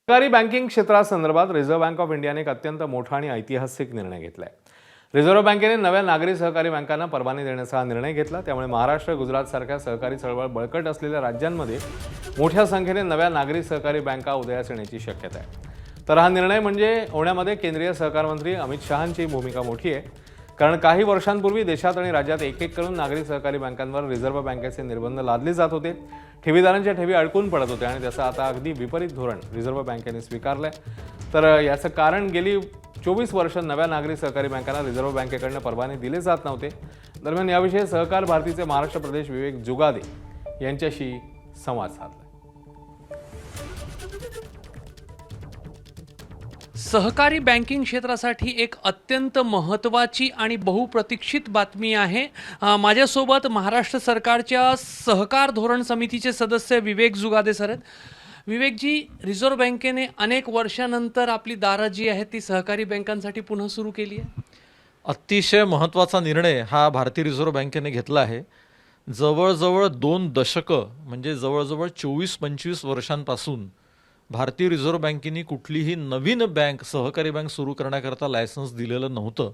सरकारी banking क्षेत्रासंदर्भात reserve bank of इंडियाने एक अत्यंत मोठा आणि ऐतिहासिक निर्णय घेतलाय। रिझर्व्ह बँकेने नव्या नागरी सहकारी बँकांना परवानगी देण्याचा हा निर्णय घेतला। त्यामुळे महाराष्ट्र, गुजरात सारख्या सहकारी चळवळ बळकट असलेल्या राज्यांमध्ये मोठ्या संख्येने नव्या नागरी सहकारी बँका उदयास येण्याची शक्यता आहे। तर हा निर्णय म्हणजे होण्यामध्ये केंद्रीय सहकार मंत्री अमित शहांची भूमिका मोठी आहे। कारण काही वर्षांपूर्वी देशात आणि राज्यात एक करून नागरी सहकारी बँकांवर रिझर्व्ह बँकेचे निर्बंध लादले जात होते। ठेवीदारांच्या ठेवी अडकून पडत होत्या आणि त्याचं आता अगदी विपरीत धोरण रिझर्व्ह बँकेने स्वीकारलंय। तर याचं कारण गेली 24 वर्ष नव्या नागरी सहकारी बँकांना रिझर्व्ह बँकेकडून परवाने दिले जात नव्हते। दरम्यान याविषयी सहकार भारतीचे महाराष्ट्र प्रदेश विवेक जुगादे यांच्याशी संवाद साधला। सहकारी बँकिंग क्षेत्रासाठी एक अत्यंत महत्त्वाची आणि बहुप्रतीक्षित बातमी आहे। माझ्यासोबत महाराष्ट्र सरकारच्या सहकार धोरण समितीचे सदस्य विवेक जुगादे सर आहेत। विवेकजी, रिझर्व्ह बँकेने अनेक वर्षानंतर आपली दारं जी आहेत ती सहकारी बँकांसाठी पुन्हा सुरू केली आहे। अतिशय महत्त्वाचा निर्णय हा भारतीय रिझर्व्ह बँकेने घेतला आहे। जवळजवळ 2 दशकं म्हणजे जवळजवळ 24-25 वर्षांपासून भारतीय रिझर्व्ह बँकेने कुठलीही नवीन बँक सहकारी बँक सुरू करण्याकरता लायसन्स दिलेलं नव्हतं।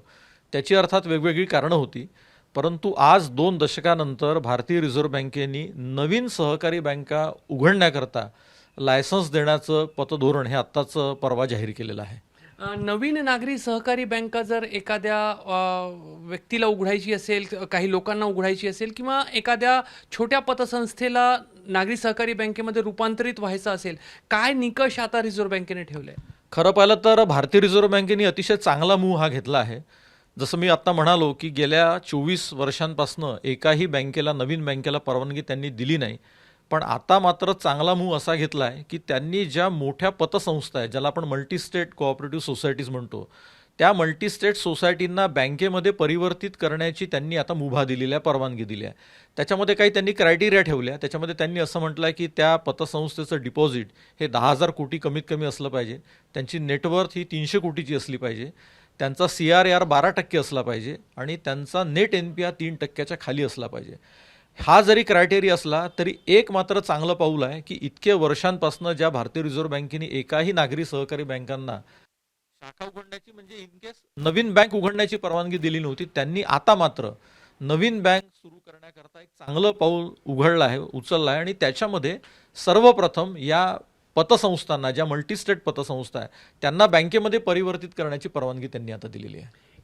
त्याची अर्थात वेगवेगळी कारणं होती, परंतु आज 2 दशकानंतर भारतीय रिझर्व्ह बँकेने नवीन सहकारी बँका उघडण्याकरता लायसन्स देण्याचं पतधोरण हे आत्ताच परवा जाहीर केलेलं आहे। नवीन नागरी सहकारी बँका जर एखाद्या व्यक्तीला उघडायची असेल, काही लोकांना उघडायची असेल किंवा एखाद्या छोट्या पतसंस्थेला नागरी सहकारी बँकेमध्ये रूपांतरित व्हायचं असेल, काय निकष आता रिझर्व्ह बँकेने ठेवले? खरं पाहिलं तर भारतीय रिझर्व्ह बँकेने अतिशय चांगला मूव्ह हा घेतला आहे। जसं मी आत्ता म्हणालो की गेल्या 24 वर्षांपासून एकाही बँकेला, नवीन बँकेला परवानगी त्यांनी दिली नाही। पण आता मात्र चांगला मूव्ह असा घेतला आहे की त्यांनी ज्या मोठ्या पतसंस्था आहेत, ज्याला आपण मल्टी स्टेट कोऑपरेटिव्ह सोसायटीज म्हणतो, त्या मल्टी स्टेट सोसायटींना बँकेमध्ये परिवर्तित करण्याची त्यांनी आता मुभा दिलेली आहे, परवानगी दिली आहे। त्याच्यामध्ये काही त्यांनी क्रायटेरिया ठेवल्या। त्याच्यामध्ये त्यांनी असं म्हटलं आहे की त्या पतसंस्थेचं डिपॉझिट हे 10,000 कोटी कमीत कमी असलं पाहिजे, त्यांची नेटवर्थ ही 300 कोटीची असली पाहिजे, त्यांचा CRAR 12% असला पाहिजे आणि त्यांचा नेट NPR 3%च्या खाली असला पाहिजे। हा जरी क्रायटेरिया असला तरी एक मात्र चांगलं पाऊल आहे की इतके वर्षांपासून ज्या भारतीय रिझर्व्ह बँकेने एकाही नागरी सहकारी बँकांना शाखा उघडण्याची म्हणजे इन केस नवीन बँक उघडण्याची परवानगी दिली नव्हती, त्यांनी आता मात्र नवीन बँक सुरू करण्याकरता एक चांगलं पाऊल उचललं आहे आणि त्याच्यामध्ये सर्वप्रथम या पतसंस्थांना, ज्या मल्टीस्टेट पतसंस्था आहेत, त्यांना बँकेमध्ये परिवर्तित करण्याची परवानगी त्यांनी आता दिलेली आहे।